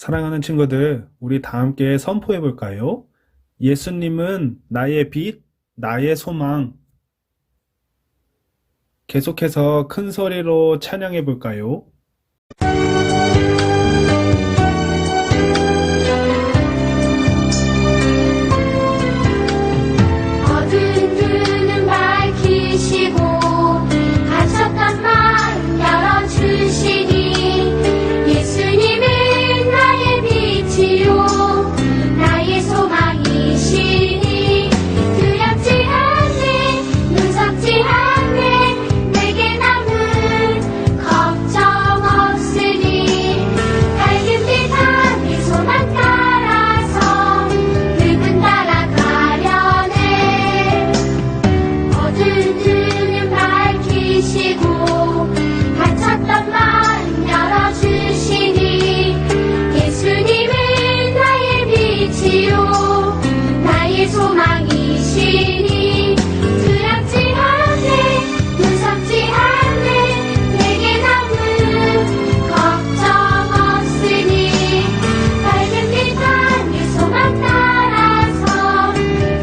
사랑하는 친구들, 우리 다 함께 선포해 볼까요? 예수님은 나의 빛, 나의 소망. 계속해서 큰 소리로 찬양해 볼까요? 어두운 눈은 밝히시고 갇혔던 마음 열어주시니 예수님은 나의 빛이요 나의 소망이시니 두렵지 않네 무섭지 않네 내게 남은 걱정 없으니 밝은 빛 안에 소망 따라서 그분 따라가려네 어두운 눈은 밝히시고 갇혔던 마음 열어주시니 예수님은 나의 빛이요 나의 소망이시니 두렵지 않네 무섭지 않네 내게 남은 걱정 없으니 밝은 빛 안에 소망 따라서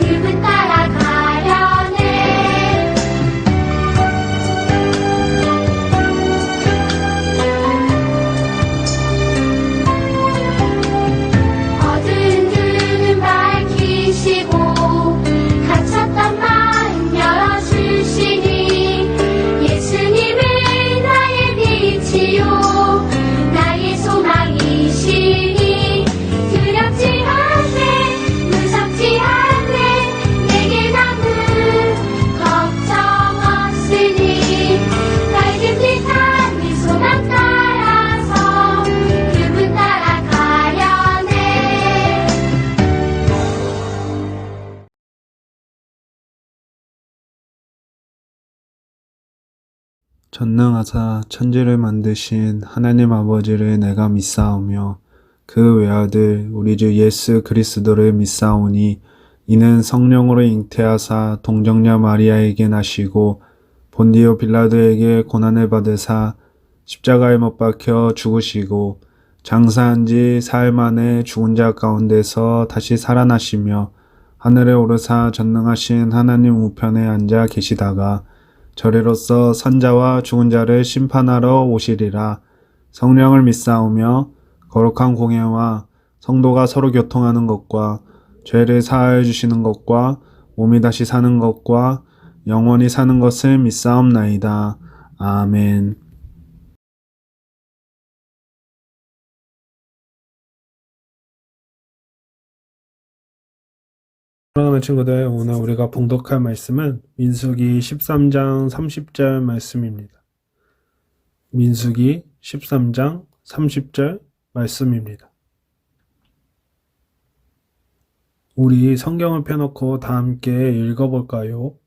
그분 따라가려네 어두운 눈은 밝히시고 갇혔던 마음 열어주시니 예수님은 나의 빛이요 나의 소망이시니 두렵지 않네 무섭지 않네 내게 남은 걱정 없으니 밝은 빛 안에 소망 따라서 그분 따라가려네 전능하사 천지를 만드신 하나님 아버지를 내가 믿사오며 그 외아들 우리 주 예수 그리스도를 믿사오니 이는 성령으로 잉태하사 동정녀 마리아에게 나시고 본디오 빌라도에게 고난을 받으사 십자가에 못 박혀 죽으시고 장사한 지 사흘 만에 죽은 자 가운데서 다시 살아나시며 하늘에 오르사 전능하신 하나님 우편에 앉아 계시다가 저리로서 선자와 죽은 자를 심판하러 오시리라. 성령을 믿사오며 거룩한 공예와 성도가 서로 교통하는 것과 죄를 사하여 주시는 것과 몸이 다시 사는 것과 영원히 사는 것을 믿사옵나이다. 아멘. 사랑하는 친구들, 오늘 우리가 봉독할 말씀은 민수기 13장 30절 말씀입니다. 민수기 13장 30절 말씀입니다. 우리 성경을 펴놓고 다 함께 읽어볼까요?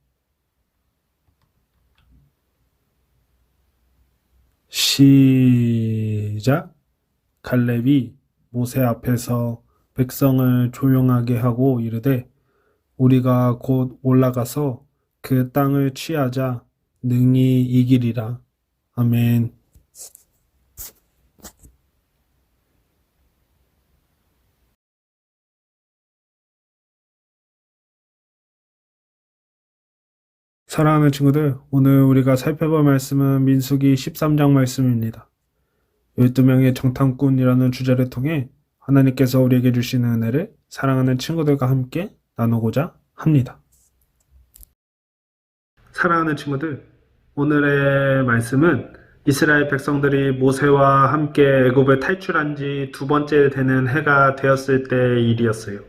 시작! 갈렙이 모세 앞에서 백성을 조용하게 하고 이르되 우리가 곧 올라가서 그 땅을 취하자 능히 이기리라. 아멘. 사랑하는 친구들, 오늘 우리가 살펴볼 말씀은 민수기 13장 말씀입니다. 12명의 정탐꾼이라는 주제를 통해 하나님께서 우리에게 주시는 은혜를 사랑하는 친구들과 함께 나누고자 합니다. 사랑하는 친구들, 오늘의 말씀은 이스라엘 백성들이 모세와 함께 애굽을 탈출한 지 두 번째 되는 해가 되었을 때의 일이었어요.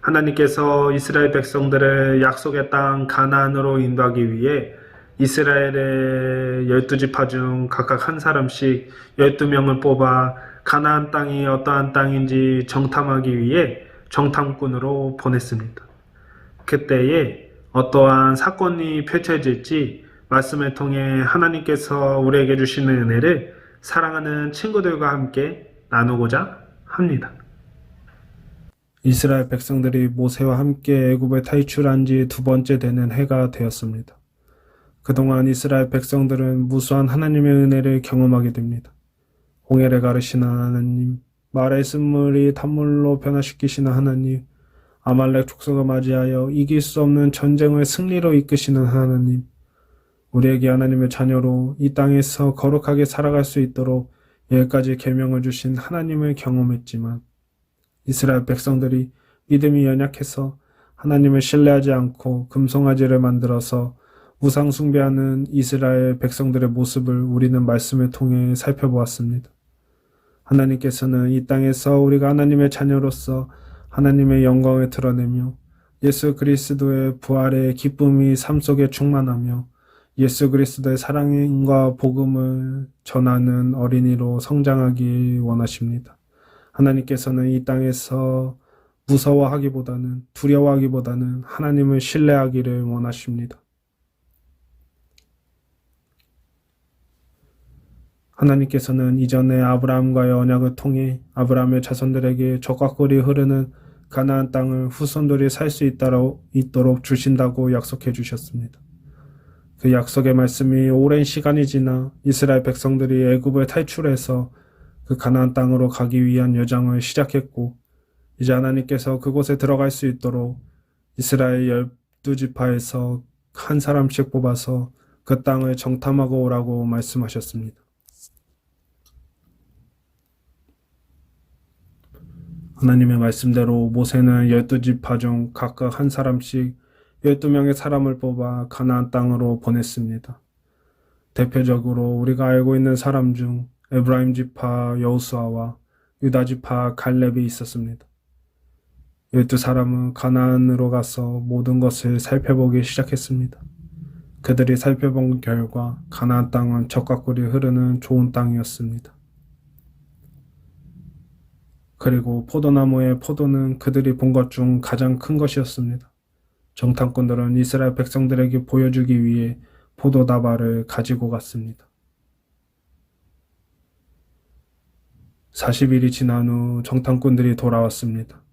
하나님께서 이스라엘 백성들을 약속의 땅 가나안으로 인도하기 위해 이스라엘의 12지파 중 각각 한 사람씩 12명을 뽑아 가나안 땅이 어떠한 땅인지 정탐하기 위해 정탐꾼으로 보냈습니다. 그때에 어떠한 사건이 펼쳐질지 말씀을 통해 하나님께서 우리에게 주시는 은혜를 사랑하는 친구들과 함께 나누고자 합니다. 이스라엘 백성들이 모세와 함께 애굽을 탈출한 지 두 번째 되는 해가 되었습니다. 그동안 이스라엘 백성들은 무수한 하나님의 은혜를 경험하게 됩니다. 홍해를 가르신 하나님, 말의 쓴물이 단물로 변화시키시는 하나님, 아말렉 족속을 맞이하여 이길 수 없는 전쟁을 승리로 이끄시는 하나님, 우리에게 하나님의 자녀로 이 땅에서 거룩하게 살아갈 수 있도록 여기까지 계명을 주신 하나님을 경험했지만 이스라엘 백성들이 믿음이 연약해서 하나님을 신뢰하지 않고 금송아지를 만들어서 우상 숭배하는 이스라엘 백성들의 모습을 우리는 말씀을 통해 살펴보았습니다. 하나님께서는 이 땅에서 우리가 하나님의 자녀로서 하나님의 영광을 드러내며 예수 그리스도의 부활의 기쁨이 삶 속에 충만하며 예수 그리스도의 사랑과 복음을 전하는 어린이로 성장하기 원하십니다. 하나님께서는 이 땅에서 무서워하기보다는 두려워하기보다는 하나님을 신뢰하기를 원하십니다. 하나님께서는 이전에 아브라함과의 언약을 통해 아브라함의 자손들에게 젖과 꿀이 흐르는 가나안 땅을 후손들이 살 수 있도록 주신다고 약속해 주셨습니다. 그 약속의 말씀이 오랜 시간이 지나 이스라엘 백성들이 애굽을 탈출해서 그 가나안 땅으로 가기 위한 여정을 시작했고 이제 하나님께서 그곳에 들어갈 수 있도록 이스라엘 12지파에서 한 사람씩 뽑아서 그 땅을 정탐하고 오라고 말씀하셨습니다. 하나님의 말씀대로 모세는 12지파 중 각각 한 사람씩 12명의 사람을 뽑아 가나안 땅으로 보냈습니다. 대표적으로 우리가 알고 있는 사람 중 에브라임 지파 여호수아와 유다 지파 갈렙이 있었습니다. 12사람은 가나안으로 가서 모든 것을 살펴보기 시작했습니다. 그들이 살펴본 결과 가나안 땅은 젖과 꿀이 흐르는 좋은 땅이었습니다. 그리고 포도나무의 포도는 그들이 본 것 중 가장 큰 것이었습니다. 정탐꾼들은 이스라엘 백성들에게 보여주기 위해 포도다발을 가지고 갔습니다. 40일이 지난 후 정탐꾼들이 돌아왔습니다.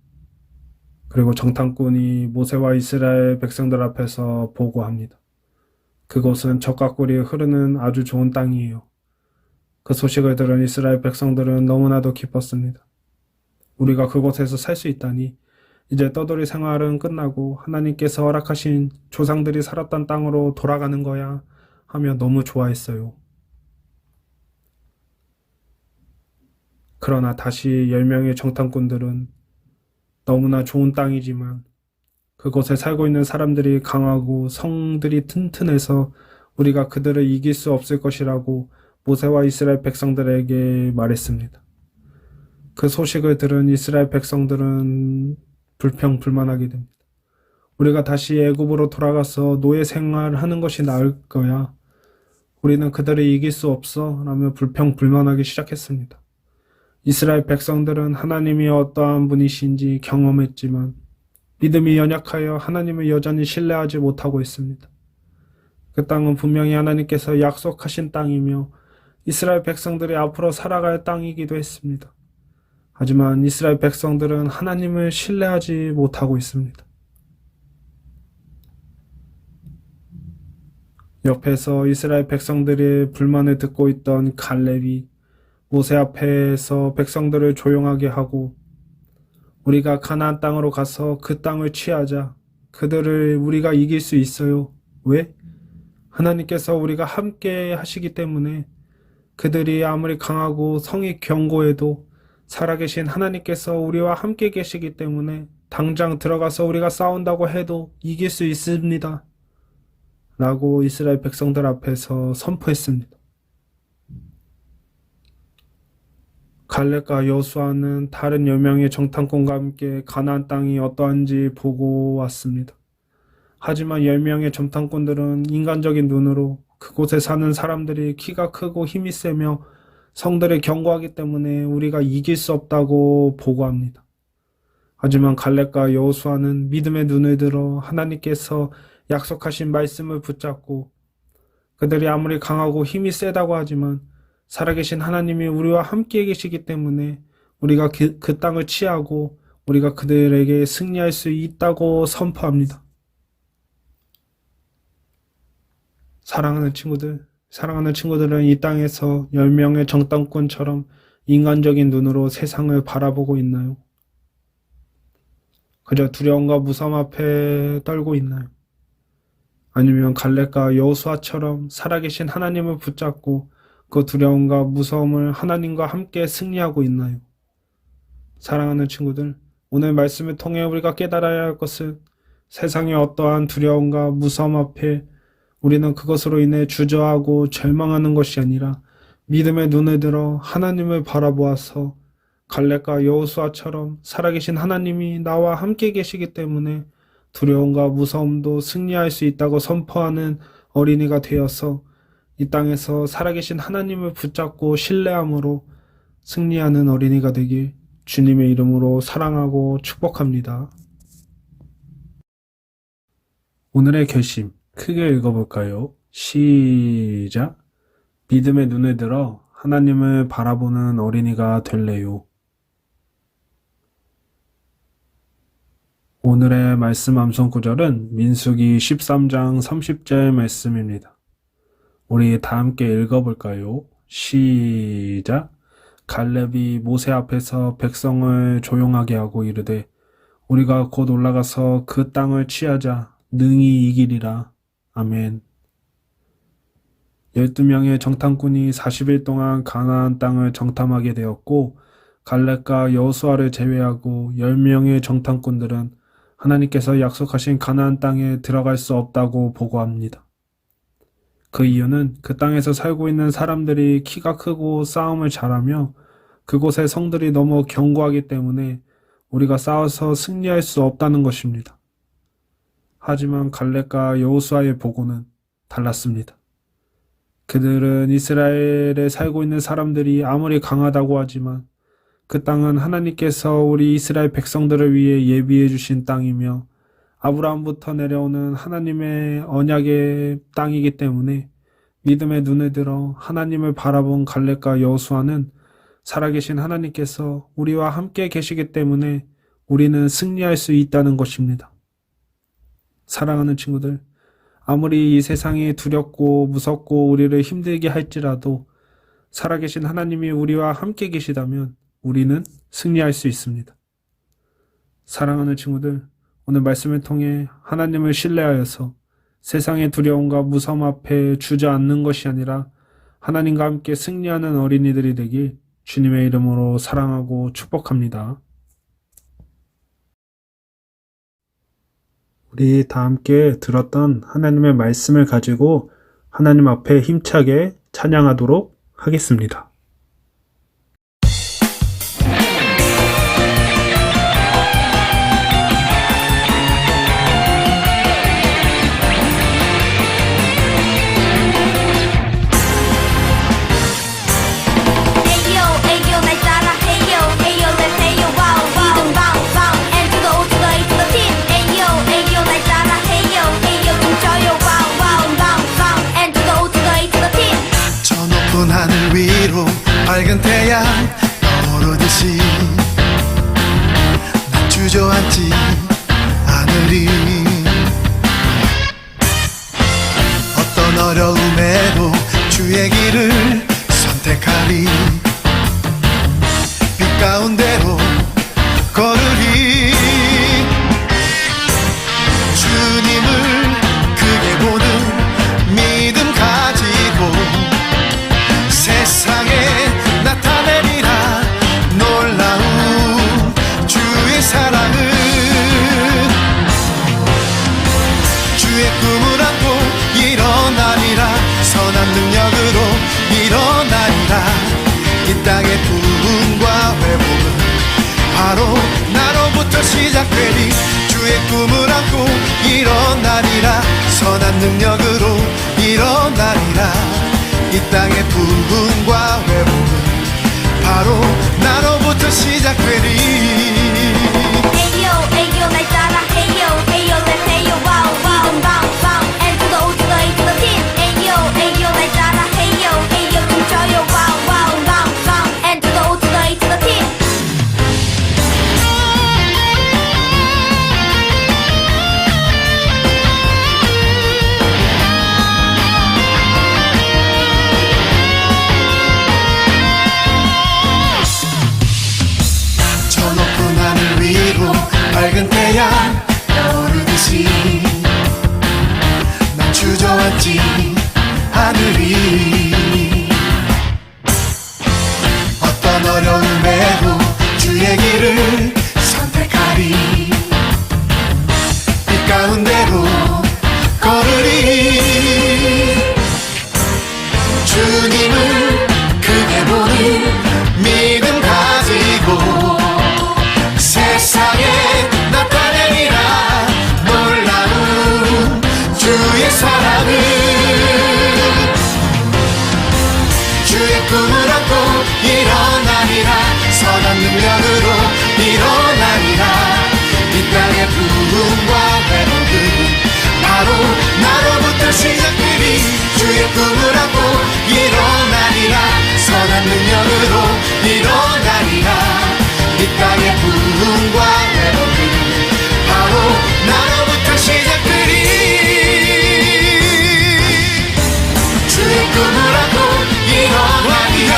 그리고 정탐꾼이 모세와 이스라엘 백성들 앞에서 보고합니다. 그곳은 젖과 꿀이 흐르는 아주 좋은 땅이에요. 그 소식을 들은 이스라엘 백성들은 너무나도 기뻤습니다. 우리가 그곳에서 살 수 있다니 이제 떠돌이 생활은 끝나고 하나님께서 허락하신 조상들이 살았던 땅으로 돌아가는 거야 하며 너무 좋아했어요. 그러나 다시 10명의 정탐꾼들은 너무나 좋은 땅이지만 그곳에 살고 있는 사람들이 강하고 성들이 튼튼해서 우리가 그들을 이길 수 없을 것이라고 모세와 이스라엘 백성들에게 말했습니다. 그 소식을 들은 이스라엘 백성들은 불평불만하게 됩니다. 우리가 다시 애굽으로 돌아가서 노예 생활하는 것이 나을 거야. 우리는 그들을 이길 수 없어 라며 불평불만하기 시작했습니다. 이스라엘 백성들은 하나님이 어떠한 분이신지 경험했지만 믿음이 연약하여 하나님을 여전히 신뢰하지 못하고 있습니다. 그 땅은 분명히 하나님께서 약속하신 땅이며 이스라엘 백성들이 앞으로 살아갈 땅이기도 했습니다. 하지만 이스라엘 백성들은 하나님을 신뢰하지 못하고 있습니다. 옆에서 이스라엘 백성들의 불만을 듣고 있던 갈렙이 모세 앞에서 백성들을 조용하게 하고 우리가 가나안 땅으로 가서 그 땅을 취하자. 그들을 우리가 이길 수 있어요. 왜? 하나님께서 우리가 함께 하시기 때문에 그들이 아무리 강하고 성이 견고해도 살아계신 하나님께서 우리와 함께 계시기 때문에 당장 들어가서 우리가 싸운다고 해도 이길 수 있습니다. 라고 이스라엘 백성들 앞에서 선포했습니다. 갈렙과 여호수아는 다른 10명의 정탐꾼과 함께 가나안 땅이 어떠한지 보고 왔습니다. 하지만 10명의 정탐꾼들은 인간적인 눈으로 그곳에 사는 사람들이 키가 크고 힘이 세며 성들을 경고하기 때문에 우리가 이길 수 없다고 보고합니다. 하지만 갈렙과 여호수아는 믿음의 눈을 들어 하나님께서 약속하신 말씀을 붙잡고 그들이 아무리 강하고 힘이 세다고 하지만 살아계신 하나님이 우리와 함께 계시기 때문에 우리가 그 땅을 취하고 우리가 그들에게 승리할 수 있다고 선포합니다. 사랑하는 친구들은 이 땅에서 10명의 정탐꾼처럼 인간적인 눈으로 세상을 바라보고 있나요? 그저 두려움과 무서움 앞에 떨고 있나요? 아니면 갈렙과 여호수아처럼 살아계신 하나님을 붙잡고 그 두려움과 무서움을 하나님과 함께 승리하고 있나요? 사랑하는 친구들, 오늘 말씀을 통해 우리가 깨달아야 할 것은 세상의 어떠한 두려움과 무서움 앞에 우리는 그것으로 인해 주저하고 절망하는 것이 아니라 믿음의 눈을 들어 하나님을 바라보아서 갈렙과 여호수아처럼 살아계신 하나님이 나와 함께 계시기 때문에 두려움과 무서움도 승리할 수 있다고 선포하는 어린이가 되어서 이 땅에서 살아계신 하나님을 붙잡고 신뢰함으로 승리하는 어린이가 되길 주님의 이름으로 사랑하고 축복합니다. 오늘의 결심 크게 읽어볼까요? 시작! 믿음의 눈을 들어 하나님을 바라보는 어린이가 될래요. 오늘의 말씀 암송 구절은 민수기 13장 30절 말씀입니다. 우리 다 함께 읽어볼까요? 시작! 갈렙이 모세 앞에서 백성을 조용하게 하고 이르되 우리가 곧 올라가서 그 땅을 취하자 능히 이기리라. 아멘. 12명의 정탐꾼이 40일 동안 가나안 땅을 정탐하게 되었고 갈렙과 여호수아를 제외하고 10명의 정탐꾼들은 하나님께서 약속하신 가나안 땅에 들어갈 수 없다고 보고합니다. 그 이유는 그 땅에서 살고 있는 사람들이 키가 크고 싸움을 잘하며 그곳의 성들이 너무 견고하기 때문에 우리가 싸워서 승리할 수 없다는 것입니다. 하지만 갈렙과 여호수아의 보고는 달랐습니다. 그들은 이스라엘에 살고 있는 사람들이 아무리 강하다고 하지만 그 땅은 하나님께서 우리 이스라엘 백성들을 위해 예비해 주신 땅이며 아브라함부터 내려오는 하나님의 언약의 땅이기 때문에 믿음의 눈을 들어 하나님을 바라본 갈렙과 여호수아는 살아계신 하나님께서 우리와 함께 계시기 때문에 우리는 승리할 수 있다는 것입니다. 사랑하는 친구들, 아무리 이 세상이 두렵고 무섭고 우리를 힘들게 할지라도 살아계신 하나님이 우리와 함께 계시다면 우리는 승리할 수 있습니다. 사랑하는 친구들, 오늘 말씀을 통해 하나님을 신뢰하여서 세상의 두려움과 무서움 앞에 주저앉는 것이 아니라 하나님과 함께 승리하는 어린이들이 되길 주님의 이름으로 사랑하고 축복합니다. 우리 다 함께 들었던 하나님의 말씀을 가지고 하나님 앞에 힘차게 찬양하도록 하겠습니다. 하늘 위로 밝은 태양 떠오르듯이 난 주저앉지 않으리. 어떤 어려움에도 주의 길을 선택하리. 빛 가운데로 걸으리. 주님을 크게 보는 믿음 가지고 세상에 나타내리라. 놀라운 주의 사랑을. 주의 꿈을 안고 일어나리라. 선한 능력으로 일어나리라. 이 땅의 부흥과 회복은 바로 나로부터 시작되리. 주의 꿈을 안고 일어나리라. 선한 능력으로 일어나리라. 이 땅의 부흥과 회복은 바로 나로부터 시작되리. Ayo, ayo, 날 따라 Ayo, ayo, let's Ayo, wow, wow. 이동 방방, and to the O to the A to the T. Ayo, ayo, 날 따라 Ayo, ayo, 춤춰요, wow, wow. 방방, and to the O to the A to the T. 어려운 배후 주의 길을 선택하리. 빛 가운데로 걸으리. 주님을 크게 보는 믿음 가지고 세상에 나타내리라. 놀라운 주의 사랑을. 주의 꿈을 안고 일어나리라. 선한 능력으로 일어나리라. 이 땅의 부흥과 회복은 바로 나로부터 시작되리. 주의 꿈을 안고 일어나리라. 선한 능력으로 일어나리라. 이 땅의 부흥과 회복은 바로 나로부터 시작되리. 주의 꿈을 안고 일어나리라.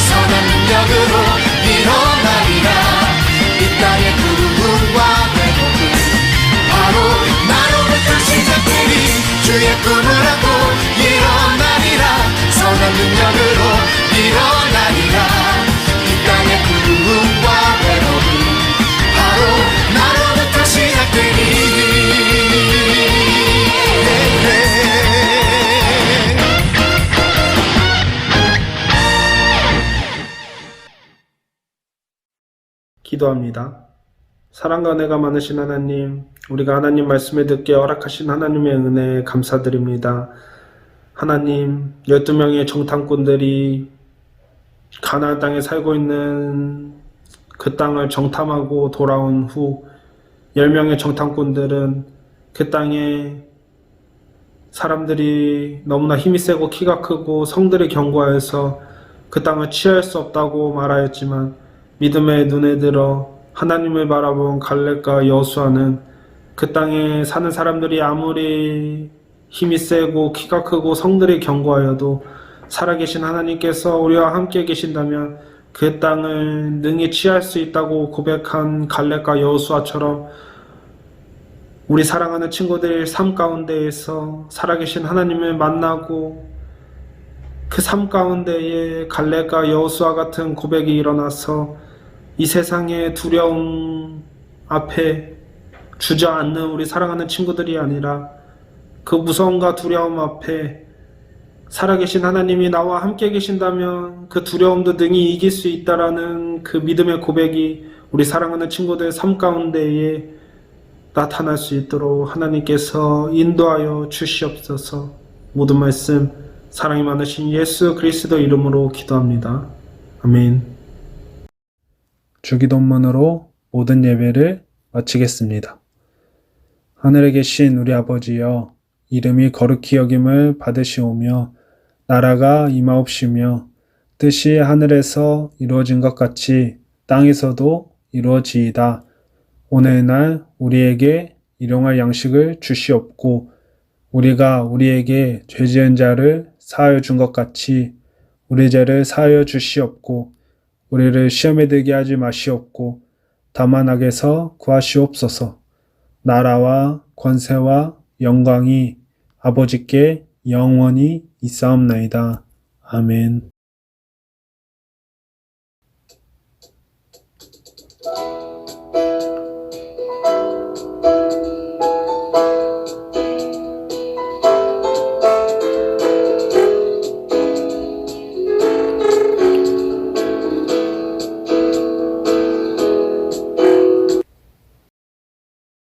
선한 능력으로 일어나리라. 이 땅의 부흥과 회복은 바로 나로부터 시작되리. 주의 꿈을 안고 일어나리라. 선한 능력으로 일어나리라. 이 땅의 부흥과 회복은 바로 나로부터 시작되리. 기도합니다. 사랑과 은혜가 많으신 하나님, 우리가 하나님 말씀을 듣게 허락하신 하나님의 은혜에 감사드립니다. 하나님, 12명의 정탐꾼들이 가나안 땅에 살고 있는 그 땅을 정탐하고 돌아온 후 10명의 정탐꾼들은 그 땅에 사람들이 너무나 힘이 세고 키가 크고 성들이 견고하여서 그 땅을 취할 수 없다고 말하였지만 믿음의 눈에 들어 하나님을 바라본 갈렙과 여호수아는 그 땅에 사는 사람들이 아무리 힘이 세고 키가 크고 성들이 견고하여도 살아계신 하나님께서 우리와 함께 계신다면 그 땅을 능히 취할 수 있다고 고백한 갈렙과 여호수아처럼 우리 사랑하는 친구들 삶 가운데에서 살아계신 하나님을 만나고 그 삶 가운데에 갈렙과 여호수아 같은 고백이 일어나서 이 세상의 두려움 앞에 주저앉는 우리 사랑하는 친구들이 아니라 그 무서움과 두려움 앞에 살아계신 하나님이 나와 함께 계신다면 그 두려움도 능히 이길 수 있다라는 그 믿음의 고백이 우리 사랑하는 친구들 삶 가운데에 나타날 수 있도록 하나님께서 인도하여 주시옵소서. 모든 말씀 사랑이 많으신 예수 그리스도 이름으로 기도합니다. 아멘. 주기도문으로 모든 예배를 마치겠습니다. 하늘에 계신 우리 아버지여, 이름이 거룩히 여김을 받으시오며 나라가 임하옵시며 뜻이 하늘에서 이루어진 것 같이 땅에서도 이루어지이다. 오늘날 우리에게 일용할 양식을 주시옵고 우리가 우리에게 죄 지은 자를 사하여 준 것 같이 우리 죄를 사하여 주시옵고 우리를 시험에 들게 하지 마시옵고 다만 악에서 구하시옵소서. 나라와 권세와 영광이 아버지께 영원히 있사옵나이다. 아멘.